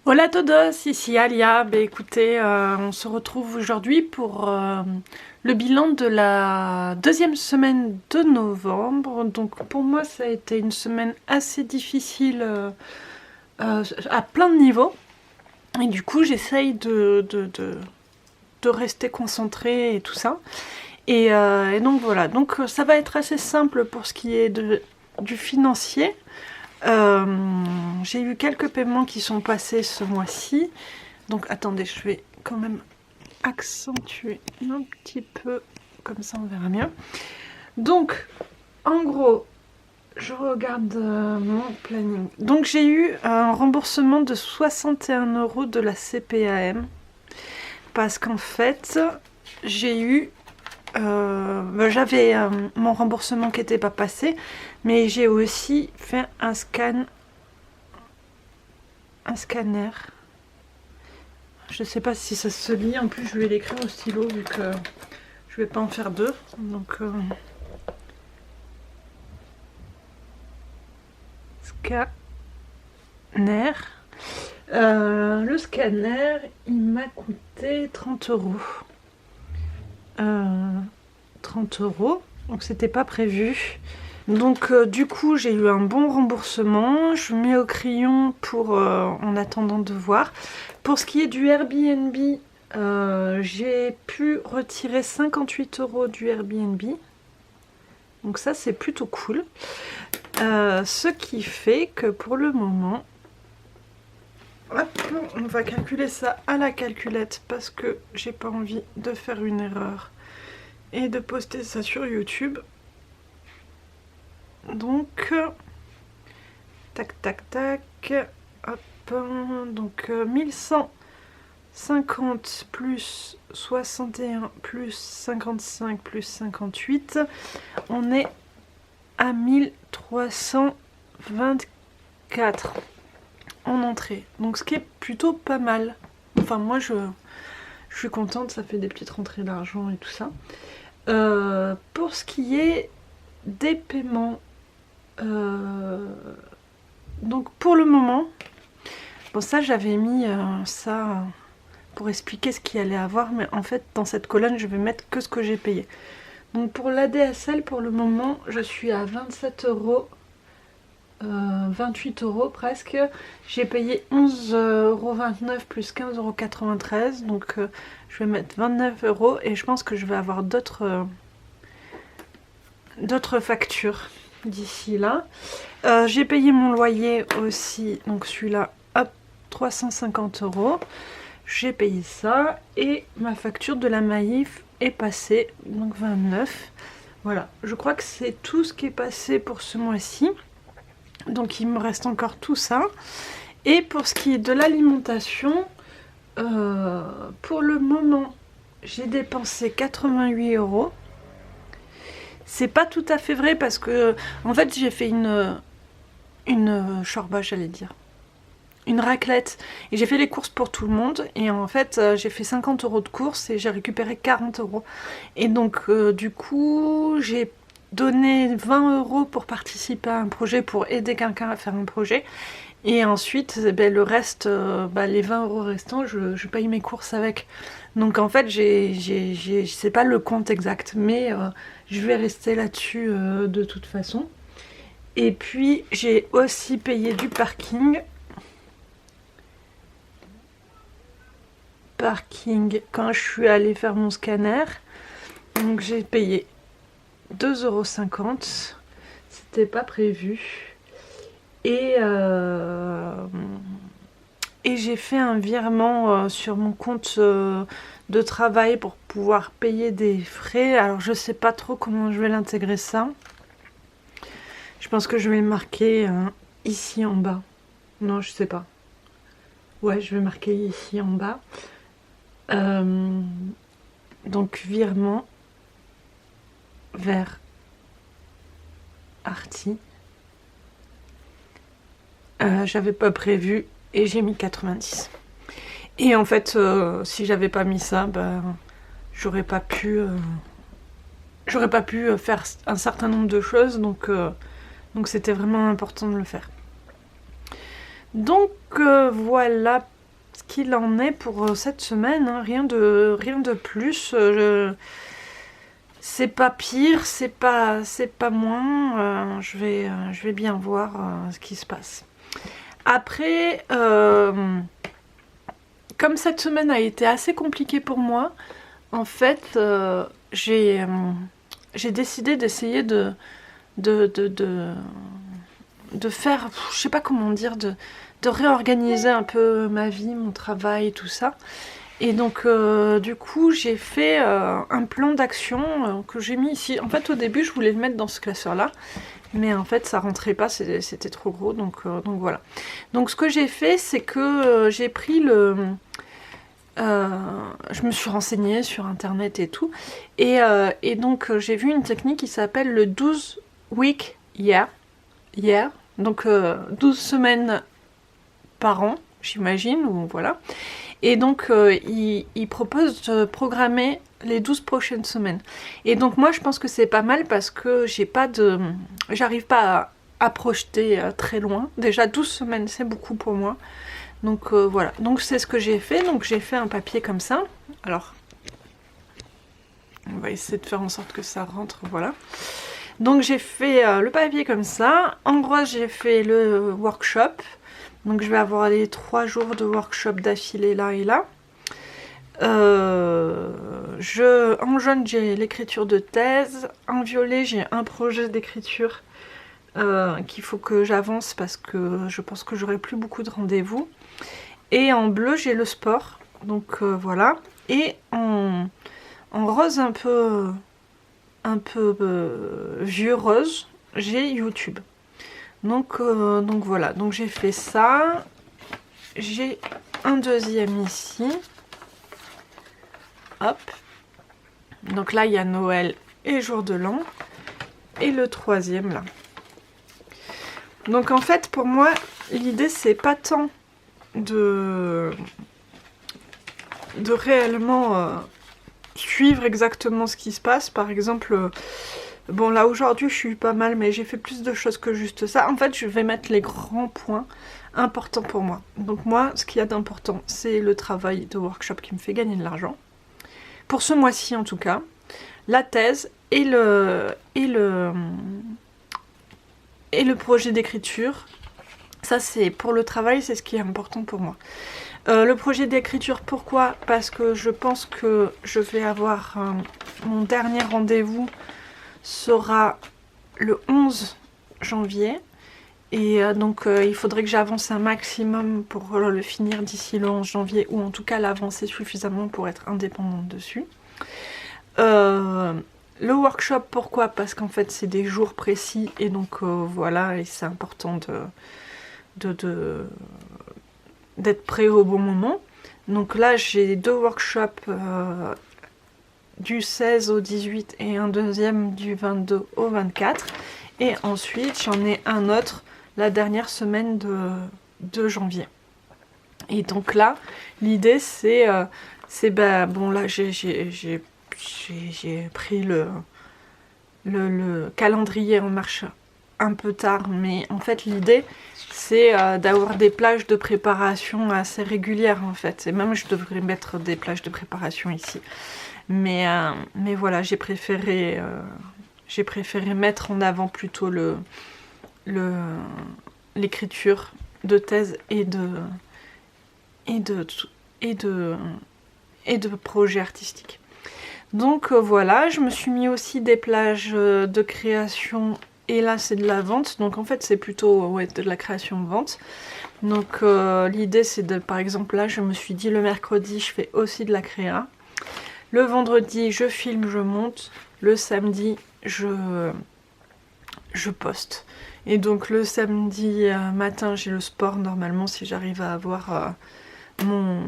Hola a todos, ici Alia. Écoutez, on se retrouve aujourd'hui pour le bilan de la deuxième semaine de novembre. Donc pour moi ça a été une semaine assez difficile à plein de niveaux. Et du coup j'essaye de rester concentrée et tout ça. Et donc voilà, donc ça va être assez simple pour ce qui est du financier. J'ai eu quelques paiements qui sont passés ce mois-ci. Donc attendez, je vais quand même accentuer un petit peu, comme ça on verra mieux. Donc, en gros, je regarde mon planning. Donc j'ai eu un remboursement de 61 € de la CPAM. Parce qu'en fait, j'ai eu... j'avais mon remboursement qui n'était pas passé, mais j'ai aussi fait un scanner. Je sais pas si ça se lit, en plus je vais l'écrire au stylo vu que je vais pas en faire deux. Donc scanner. Le scanner, il m'a coûté 30 €. 30 €, donc c'était pas prévu. Donc du coup j'ai eu un bon remboursement, je mets au crayon pour en attendant de voir. Pour ce qui est du Airbnb, j'ai pu retirer 58 € du Airbnb. Donc ça c'est plutôt cool. Ce qui fait que pour le moment, hop, on va calculer ça à la calculette parce que j'ai pas envie de faire une erreur et de poster ça sur YouTube. Donc, tac tac tac, hop, donc 1150 plus 61 plus 55 plus 58, on est à 1324 en entrée. Donc ce qui est plutôt pas mal. Enfin moi je suis contente, ça fait des petites rentrées d'argent et tout ça. Pour ce qui est des paiements, donc pour le moment, bon ça j'avais mis ça pour expliquer ce qu'il allait avoir, mais en fait dans cette colonne je vais mettre que ce que j'ai payé. Donc pour l'ADSL pour le moment je suis à 27 €, 28 € presque. J'ai payé 11,29 € plus 15,93 €, donc je vais mettre 29 € et je pense que je vais avoir d'autres factures d'ici là. J'ai payé mon loyer aussi, donc celui-là, hop, 350 €. J'ai payé ça et ma facture de la Maïf est passée, donc 29. Voilà, je crois que c'est tout ce qui est passé pour ce mois-ci. Donc il me reste encore tout ça. Et pour ce qui est de l'alimentation, pour le moment, j'ai dépensé 88 €. C'est pas tout à fait vrai parce que en fait j'ai fait une shorba, j'allais dire, une raclette, et j'ai fait les courses pour tout le monde, et en fait j'ai fait 50 € de courses et j'ai récupéré 40 €. Et donc du coup j'ai donné 20 € pour participer à un projet, pour aider quelqu'un à faire un projet. Et ensuite, le reste, les 20 € restants, je paye mes courses avec. Donc en fait, c'est pas le compte exact, mais je vais rester là-dessus de toute façon. Et puis, j'ai aussi payé du parking. Quand je suis allée faire mon scanner. Donc j'ai payé 2,50 €. C'était pas prévu. Et j'ai fait un virement sur mon compte de travail pour pouvoir payer des frais. Alors je sais pas trop comment je vais l'intégrer ça. Je pense que je vais le marquer ici en bas. Non, je sais pas. Ouais, je vais marquer ici en bas. Donc virement vers Arty. J'avais pas prévu et j'ai mis 90. Et en fait, si j'avais pas mis ça, j'aurais pas pu faire un certain nombre de choses, donc c'était vraiment important de le faire. Donc voilà qu'il en est pour cette semaine, hein. Rien de plus. C'est pas pire, c'est pas moins. Je vais bien voir ce qui se passe. Après, comme cette semaine a été assez compliquée pour moi, en fait, j'ai décidé d'essayer de faire, je sais pas comment dire, de réorganiser un peu ma vie, mon travail, tout ça. Et donc du coup j'ai fait un plan d'action que j'ai mis ici. En fait au début je voulais le mettre dans ce classeur là, mais en fait ça rentrait pas, c'était trop gros, donc voilà. Donc ce que j'ai fait c'est que j'ai pris je me suis renseignée sur internet et tout, et donc j'ai vu une technique qui s'appelle le 12 week year, donc 12 semaines par an j'imagine, ou voilà. Et donc il propose de programmer les 12 prochaines semaines. Et donc moi je pense que c'est pas mal parce que j'arrive pas à projeter très loin. Déjà 12 semaines c'est beaucoup pour moi. Donc voilà, donc c'est ce que j'ai fait. Donc j'ai fait un papier comme ça. Alors on va essayer de faire en sorte que ça rentre, voilà. Donc j'ai fait le papier comme ça. En gros j'ai fait le workshop. Donc je vais avoir les 3 jours de workshop d'affilée là et là. En jaune j'ai l'écriture de thèse. En violet j'ai un projet d'écriture qu'il faut que j'avance parce que je pense que j'aurai plus beaucoup de rendez-vous. Et en bleu j'ai le sport. Donc voilà. Et en rose un peu vieux rose j'ai YouTube. Donc voilà, donc j'ai fait ça. J'ai un deuxième ici. Hop. Donc là, il y a Noël et jour de l'an. Et le troisième là. Donc en fait, pour moi, l'idée, c'est pas tant de réellement suivre exactement ce qui se passe. Par exemple... Bon là aujourd'hui je suis pas mal, mais j'ai fait plus de choses que juste ça. En fait je vais mettre les grands points importants pour moi. Donc moi ce qu'il y a d'important c'est le travail de workshop qui me fait gagner de l'argent. Pour ce mois-ci en tout cas. La thèse et le projet d'écriture. Ça c'est pour le travail, c'est ce qui est important pour moi. Le projet d'écriture, pourquoi? Parce que je pense que je vais avoir mon dernier rendez-vous sera le 11 janvier et donc il faudrait que j'avance un maximum pour le finir d'ici le 11 janvier, ou en tout cas l'avancer suffisamment pour être indépendante dessus. Le workshop, pourquoi? Parce qu'en fait c'est des jours précis et donc voilà, et c'est important d'être prêt au bon moment. Donc là j'ai 2 workshops du 16 au 18 et un deuxième du 22 au 24, et ensuite j'en ai un autre la dernière semaine de janvier. Et donc là l'idée c'est bon là j'ai pris le calendrier en marche un peu tard, mais en fait l'idée c'est d'avoir des plages de préparation assez régulières en fait, et même je devrais mettre des plages de préparation ici. Mais voilà, j'ai préféré mettre en avant plutôt l'écriture de thèse et de projets artistiques. Donc voilà, je me suis mis aussi des plages de création, et là c'est de la vente. Donc en fait c'est plutôt de la création-vente. Donc l'idée c'est de, par exemple là je me suis dit le mercredi je fais aussi de la créa. Le vendredi, je filme, je monte. Le samedi, je poste. Et donc le samedi matin, j'ai le sport normalement si j'arrive à avoir mon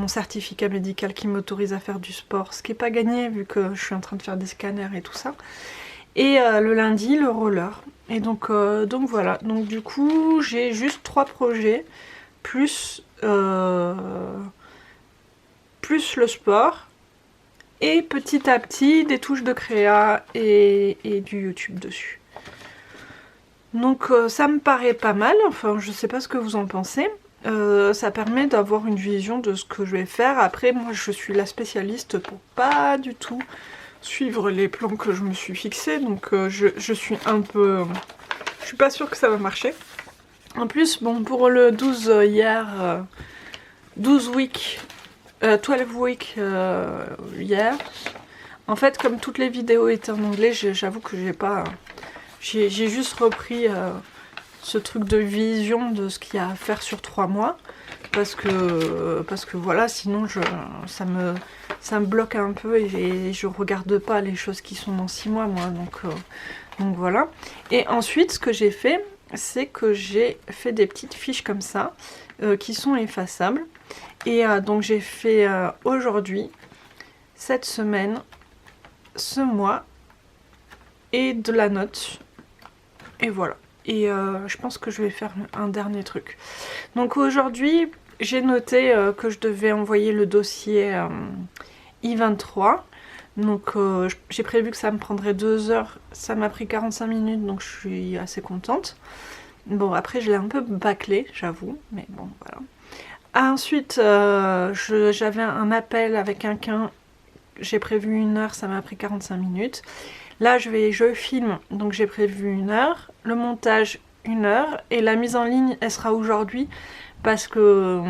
certificat médical qui m'autorise à faire du sport. Ce qui n'est pas gagné vu que je suis en train de faire des scanners et tout ça. Et le lundi, le roller. Et donc voilà. Donc du coup, j'ai juste 3 projets plus le sport. Et petit à petit, des touches de créa et du YouTube dessus. Donc ça me paraît pas mal, enfin je sais pas ce que vous en pensez. Ça permet d'avoir une vision de ce que je vais faire. Après, moi, je suis la spécialiste pour pas du tout suivre les plans que je me suis fixés. Donc, je suis un peu... Je suis pas sûre que ça va marcher. En plus, bon, pour le 12 hier... 12 week... 12 week hier... En fait, comme toutes les vidéos étaient en anglais, j'avoue que j'ai pas... J'ai juste repris... ce truc de vision de ce qu'il y a à faire sur 3 mois parce que voilà, sinon ça me bloque un peu et je regarde pas les choses qui sont dans 6 mois moi, donc voilà. Et ensuite ce que j'ai fait, c'est que j'ai fait des petites fiches comme ça qui sont effaçables et donc j'ai fait aujourd'hui, cette semaine, ce mois et de la note et voilà. Et je pense que je vais faire un dernier truc. Donc aujourd'hui, j'ai noté que je devais envoyer le dossier I23. Donc j'ai prévu que ça me prendrait 2 heures. Ça m'a pris 45 minutes, donc je suis assez contente. Bon, après, je l'ai un peu bâclé, j'avoue. Mais bon, voilà. Ensuite, j'avais un appel avec quelqu'un. J'ai prévu 1 heure, ça m'a pris 45 minutes. Là, je filme, donc j'ai prévu 1 heure. Le montage, 1 heure. Et la mise en ligne, elle sera aujourd'hui parce que...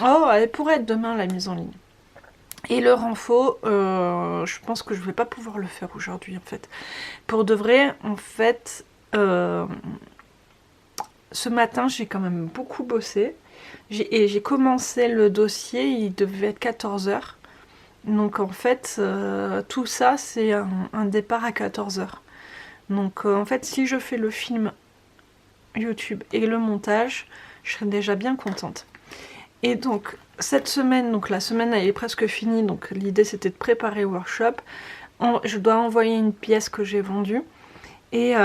Oh, elle pourrait être demain, la mise en ligne. Et le renfo, je pense que je vais pas pouvoir le faire aujourd'hui, en fait. Pour de vrai, en fait, ce matin, j'ai quand même beaucoup bossé. Et j'ai commencé le dossier, il devait être 14 heures. Donc en fait, tout ça, c'est un départ à 14 heures. Donc en fait, si je fais le film YouTube et le montage, je serai déjà bien contente. Et donc, cette semaine, donc la semaine elle est presque finie, donc l'idée c'était de préparer le workshop. Je dois envoyer une pièce que j'ai vendue et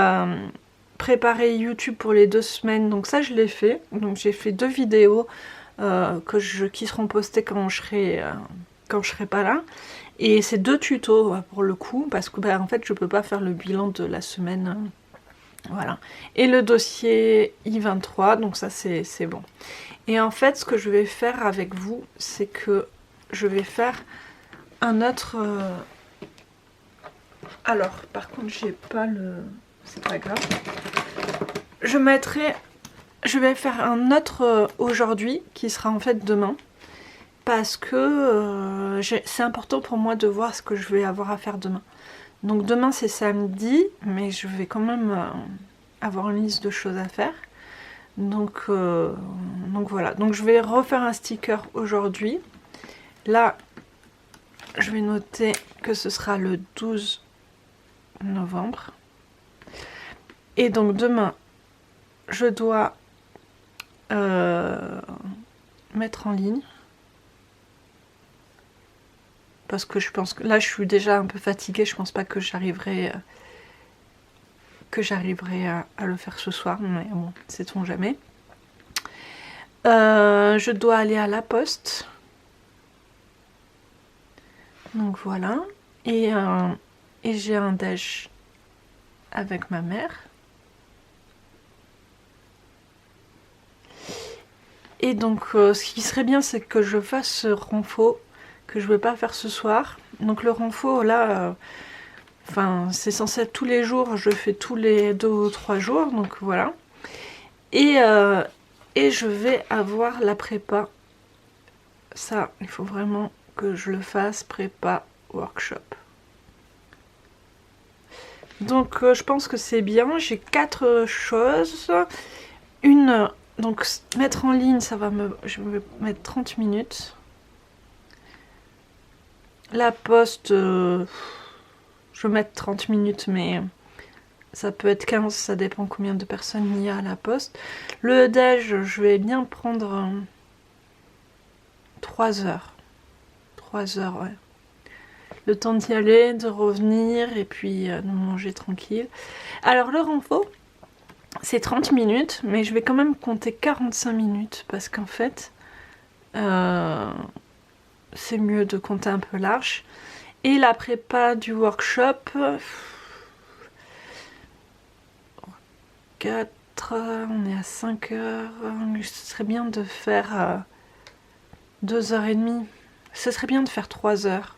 préparer YouTube pour les 2 semaines. Donc ça, je l'ai fait. Donc j'ai fait 2 vidéos qui seront postées quand je serai pas là. Et c'est 2 tutos pour le coup, parce que en fait je peux pas faire le bilan de la semaine. Voilà. Et le dossier I23, donc ça c'est bon. Et en fait ce que je vais faire avec vous, c'est que je vais faire un autre... Alors par contre j'ai pas le... C'est pas grave. Je vais faire un autre aujourd'hui qui sera en fait demain. Parce que c'est important pour moi de voir ce que je vais avoir à faire demain. Donc demain c'est samedi, mais je vais quand même avoir une liste de choses à faire. Donc voilà, donc je vais refaire un sticker aujourd'hui. Là, je vais noter que ce sera le 12 novembre. Et donc demain, je dois mettre en ligne. Parce que je pense que là je suis déjà un peu fatiguée, je pense pas que j'arriverai à le faire ce soir, mais bon, sait-on jamais. Je dois aller à la poste. Donc voilà. Et j'ai un déj avec ma mère. Et donc ce qui serait bien, c'est que je fasse ce renfo que je ne vais pas faire ce soir. Donc le renfo là, c'est censé être tous les jours, je le fais tous les 2 ou 3 jours, donc voilà. Et je vais avoir la prépa. Ça, il faut vraiment que je le fasse, prépa workshop. Donc je pense que c'est bien, j'ai 4 choses. Donc mettre en ligne, je vais mettre 30 minutes. La poste, je vais mettre 30 minutes, mais ça peut être 15, ça dépend combien de personnes il y a à la poste. Le déj, je vais bien prendre 3 heures. 3 heures, ouais. Le temps d'y aller, de revenir, et puis de manger tranquille. Alors le renfo, c'est 30 minutes, mais je vais quand même compter 45 minutes, parce qu'en fait... c'est mieux de compter un peu large. Et la prépa du workshop, 4, on est à 5 heures. Ce serait bien de faire 2h30. Ce serait bien de faire 3 heures.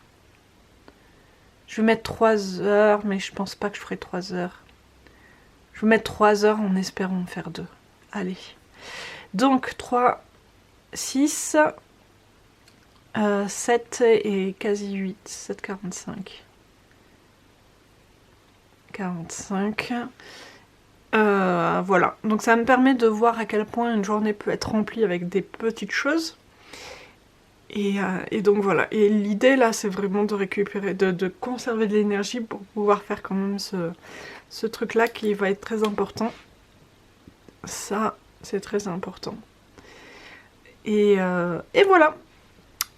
Je vais mettre 3 heures, mais je pense pas que je ferai 3 heures. Je vais mettre 3 heures en espérant faire 2. Allez. Donc 3, 6, 7 et quasi 8. 7,45. 45. Voilà. Donc ça me permet de voir à quel point une journée peut être remplie avec des petites choses. Et donc voilà. Et l'idée là, c'est vraiment de récupérer, de conserver de l'énergie pour pouvoir faire quand même ce truc là qui va être très important. Ça, c'est très important. Et voilà.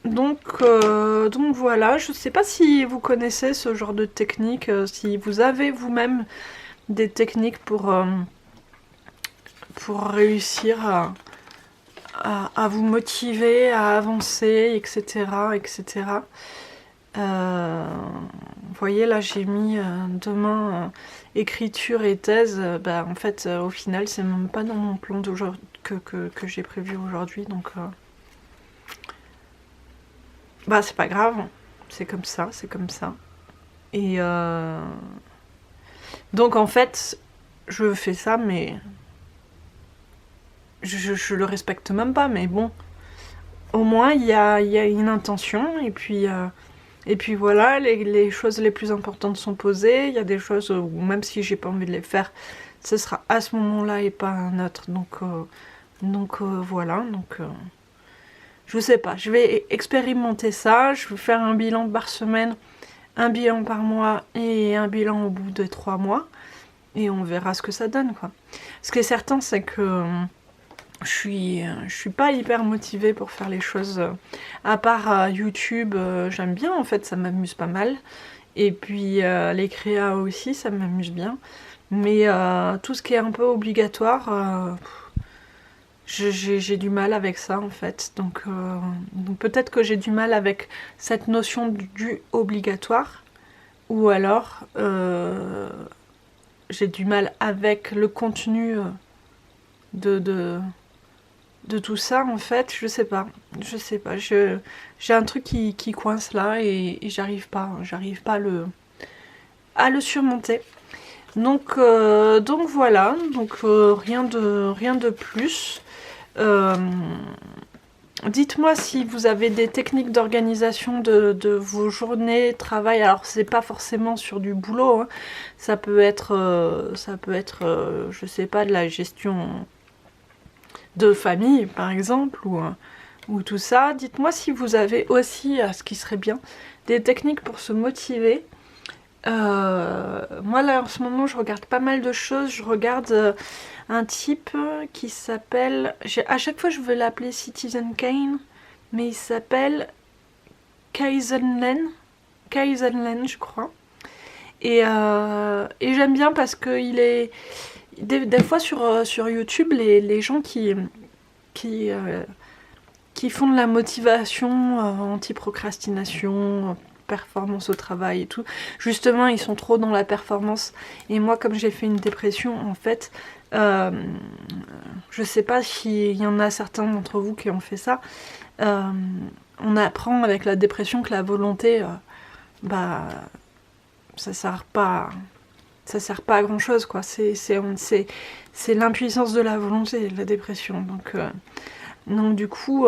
Donc voilà, je sais pas si vous connaissez ce genre de technique, si vous avez vous-même des techniques pour réussir à vous motiver, à avancer, etc. etc. Vous voyez, là j'ai mis demain écriture et thèse. En fait, au final, c'est même pas dans mon plan que j'ai prévu aujourd'hui, donc c'est pas grave, c'est comme ça, c'est comme ça. Et donc en fait, je fais ça, mais je le respecte même pas, mais bon, au moins il y a une intention, et puis voilà, les choses les plus importantes sont posées. Il y a des choses où même si j'ai pas envie de les faire, ce sera à ce moment-là et pas un autre. Donc voilà, je sais pas, je vais expérimenter ça. Je vais faire un bilan par semaine, un bilan par mois et un bilan au bout de 3 mois. Et on verra ce que ça donne, quoi. Ce qui est certain, c'est que je suis pas hyper motivée pour faire les choses. À part YouTube, j'aime bien, en fait, ça m'amuse pas mal. Et puis les créas aussi, ça m'amuse bien. Mais tout ce qui est un peu obligatoire, j'ai du mal avec ça, en fait. Donc peut-être que j'ai du mal avec cette notion du obligatoire. Ou alors j'ai du mal avec le contenu de tout ça, en fait. Je sais pas. J'ai un truc qui coince là et j'arrive pas à le surmonter. Donc voilà, rien de plus. Dites-moi si vous avez des techniques d'organisation de vos journées de travail. Alors c'est pas forcément sur du boulot, hein. Ça peut être je sais pas, de la gestion de famille par exemple, ou tout ça. Dites-moi si vous avez aussi, ce qui serait bien, des techniques pour se motiver. Moi là en ce moment je regarde pas mal de choses. Je regarde un type qui s'appelle, à chaque fois je veux l'appeler Citizen Kane, mais il s'appelle Kaizen Len, je crois. Et j'aime bien parce que il est des fois sur YouTube, les gens qui font de la motivation anti-procrastination, performance au travail et tout, justement ils sont trop dans la performance. Et moi, comme j'ai fait une dépression, en fait, je sais pas s'il y en a certains d'entre vous qui ont fait ça, on apprend avec la dépression que la volonté, ça sert pas à grand chose, quoi. C'est l'impuissance de la volonté, la dépression. Donc du coup,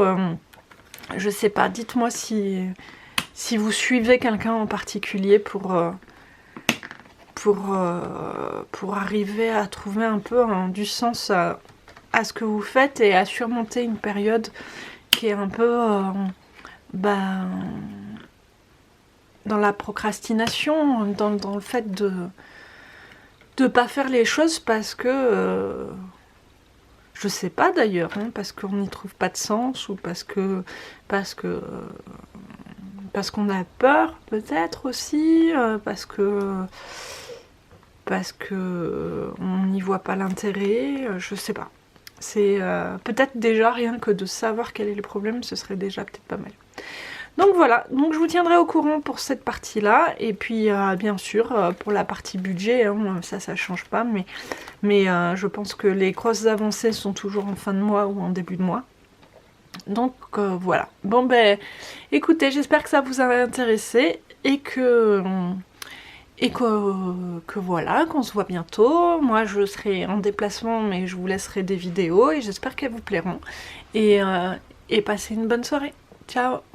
je sais pas, dites-moi si vous suivez quelqu'un en particulier pour arriver à trouver un peu du sens à ce que vous faites et à surmonter une période qui est un peu dans la procrastination, dans le fait de pas faire les choses parce que je sais pas d'ailleurs, hein, parce qu'on n'y trouve pas de sens, ou parce qu'on a peur peut-être aussi, parce que on n'y voit pas l'intérêt, je sais pas. C'est peut-être déjà rien que de savoir quel est le problème, ce serait déjà peut-être pas mal. Donc voilà, donc je vous tiendrai au courant pour cette partie-là. Et puis bien sûr, pour la partie budget, hein, ça change pas. Mais je pense que les grosses avancées sont toujours en fin de mois ou en début de mois. Donc voilà. Bon ben, écoutez, j'espère que ça vous a intéressé et que voilà, qu'on se voit bientôt. Moi je serai en déplacement, mais je vous laisserai des vidéos et j'espère qu'elles vous plairont. Et passez une bonne soirée. Ciao!